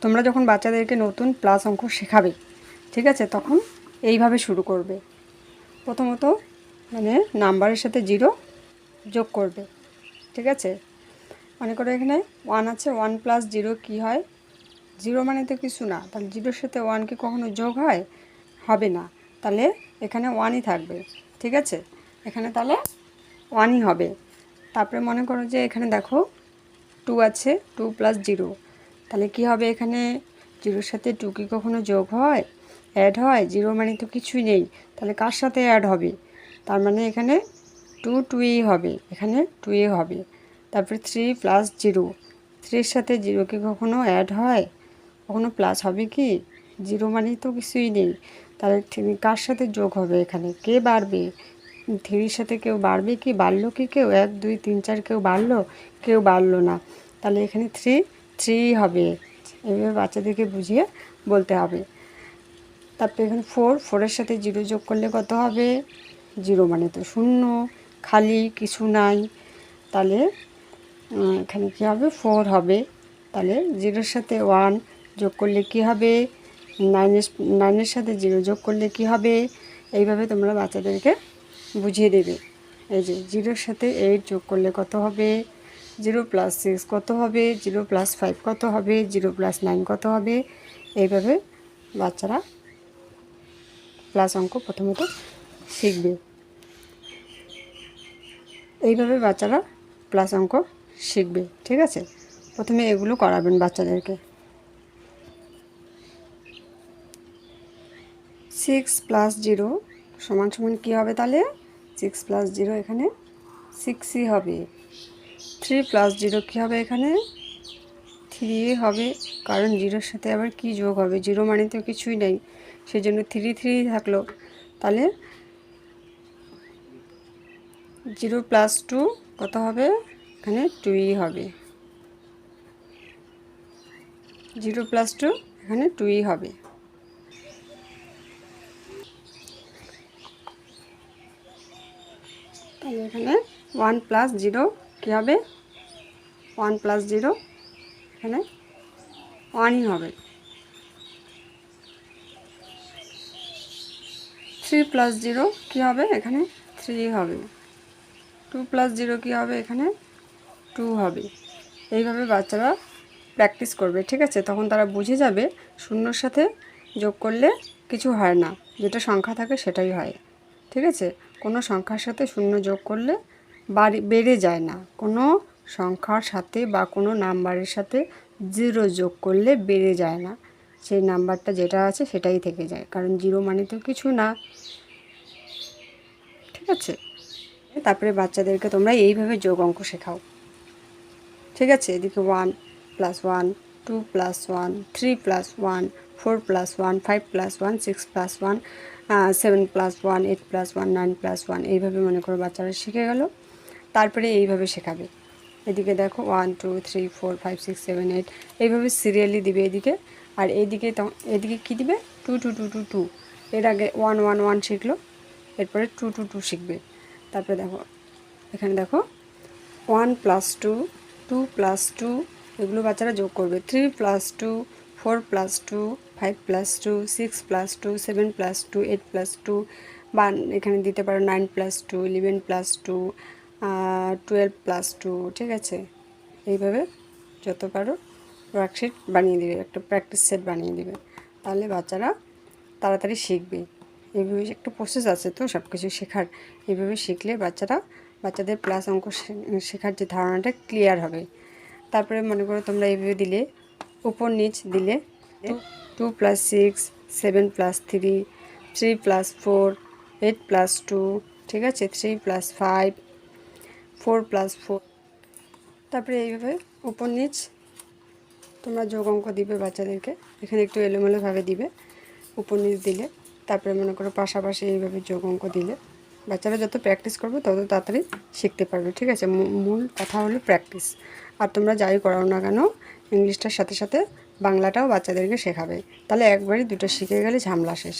তোমরা যখন বাচ্চাদেরকে নতুন প্লাস অঙ্ক শেখাবে, ঠিক আছে, তখন এইভাবে শুরু করবে। প্রথমত মানে নাম্বারের সাথে 0 যোগ করবে, ঠিক আছে। মনে করো এখানে 1 আছে, 1 + 0 কী হয়? 0 মানে তো কিছু না, তাহলে 0-এর সাথে 1 কি কখনো যোগ হয়? হবে না, তাহলে এখানে 1ই থাকবে, ঠিক আছে। এখানে তাহলে 1ই হবে। তারপরে মনে করো যে এখানে দেখো 2 আছে, 2 + 0, তাহলে কি হবে? এখানে 0-এর সাথে 2 কি কখনো যোগ হয়, অ্যাড হয়? 0 মানে তো কিছুই নেই, তাহলে কার সাথে অ্যাড হবে? তার মানে এখানে 2ই হবে, এখানে 2ই হবে। তারপরে 3 + 0, 3-এর সাথে 0 কি কখনো অ্যাড হয়, কখনো প্লাস হবে কি? 0 মানেই তো কিছুই নেই, তাহলে কার সাথে যোগ হবে? এখানে কে বাড়বে? 3-এর সাথে কেউ বাড়বে কি? বাড়লো কি কেউ? 1 2 3 4 কেউ বাড়লো? কেউ বাড়লো না, তাহলে এখানে 3 হবে। এভাবে বাচ্চাদেরকে বুঝিয়ে বলতে হবে। তারপরে এখানে 4-এর সাথে 0 যোগ করলে কত হবে? 0 মানে তো শূন্য, খালি, কিছু নাই, তাহলে এখানে কী হবে? 4 হবে। তাহলে 0-এর সাথে 1 যোগ করলে কি হবে? 9-এর সাথে 0 যোগ করলে কি হবে? এইভাবে তোমরা বাচ্চাদেরকে বুঝিয়ে দেবে। এই যে 0-এর সাথে 8 যোগ করলে কত হবে? 0 + 6 কত হবে? 0 + 5 কত হবে? 0 + 9 কত হবে? এইভাবে বাচ্চারা প্লাস অঙ্ক প্রথমত শিখবে। এইভাবে বাচ্চারা প্লাস অঙ্ক শিখবে, ঠিক আছে। প্রথমে এগুলো করাবেন বাচ্চাদেরকে। 6 + 0 = কী হবে তাহলে? 6 + 0 এখানে 6ই হবে। 3 + 0 কী হবে? এখানে 3 হবে, কারণ 0-এর সাথে আবার কি যোগ হবে? 0 মানে তো কিছুই নেই, সেজন্য 3 থাকলো। তাহলে 0 + 2 কত হবে? এখানে 2ই হবে। 0 + 2 এখানে 2ই হবে। তাহলে এখানে 1 + 0 কী হবে? 1 + 0 এখানে 1ই হবে। 3 + 0 কী হবে? এখানে 3 হবে। 2 + 0 কী হবে? এখানে 2 হবে। এইভাবে বাচ্চারা প্র্যাকটিস করবে, ঠিক আছে। তখন তারা বুঝে যাবে শূন্যর সাথে যোগ করলে কিছু হয় না, যেটা সংখ্যা থাকে সেটাই হয়, ঠিক আছে। কোনো সংখ্যার সাথে শূন্য যোগ করলে বেড়ে যায় না, কোনো সংখ্যার সাথে বা কোনো নাম্বারের সাথে 0 যোগ করলে বেড়ে যায় না, সেই নাম্বারটা যেটা আছে সেটাই থেকে যায়, কারণ 0 মানে তো কিছু না, ঠিক আছে। তারপরে বাচ্চাদেরকে তোমরা এইভাবে যোগ অঙ্ক শেখাও, ঠিক আছে। এদিকে 1 + 1, 2 + 1, 3 + 1, 4 + 1, 5 + 1, 6 + 1, 7 + 1, 8 + 1, 9 + 1, এইভাবে মনে করো বাচ্চারা শিখে গেল। তারপরে এইভাবে শেখাবে। এদিকে দেখো 1 2 3 4 5 6 7 8 এইভাবে সিরিয়ালি দিবে এদিকে, আর এদিকে কী দিবে? 2 2 2 2 2। এর আগে 1 1 1 শিখলো, এরপরে 2 2 2 শিখবে। তারপরে দেখো এখানে দেখো 1 + 2, 2 + 2, এগুলো বাচ্চারা যোগ করবে। 3 + 2, 4 + 2, 5 + 2, 6 + 2, 7 + 2, 8 + 2, বা এখানে দিতে পারো 9 + 2, 11 + 2, 12 + 2, ঠিক আছে। এইভাবে যত পারো ওয়ার্কশিট বানিয়ে দিবে, একটা প্র্যাকটিস সেট বানিয়ে দিবে, তাহলে বাচ্চারা তাড়াতাড়ি শিখবে। এইভাবে একটা প্রসেস আছে তো সব কিছু শেখার, এইভাবে শিখলে বাচ্চাদের প্লাস অঙ্ক শেখার যে ধারণাটা ক্লিয়ার হবে। তারপরে মনে করো তোমরা এইভাবে দিলে, উপর নিচ দিলে 2 + 6, 7 + 3, 3 + 4, 8 + 2, ঠিক আছে, 3 + 5, 4 + 4। তারপরে এইভাবে উপর নিচ তোমরা যোগ অঙ্ক দিবে বাচ্চাদেরকে, এখানে একটু এলোমেলোভাবে দিবে উপর নিচ দিলে। তারপরে মনে করো পাশাপাশি এইভাবে যোগ অঙ্ক দিলে বাচ্চারা যত প্র্যাকটিস করবে তত তাড়াতাড়ি শিখতে পারবে, ঠিক আছে। মূল কথা হলো প্র্যাকটিস। আর তোমরা যাই করাও না কেন ইংলিশটার সাথে সাথে বাংলাটাও বাচ্চাদেরকে শেখাবে, তাহলে একবারই দুটো শিখে গেলে ঝামেলা শেষ।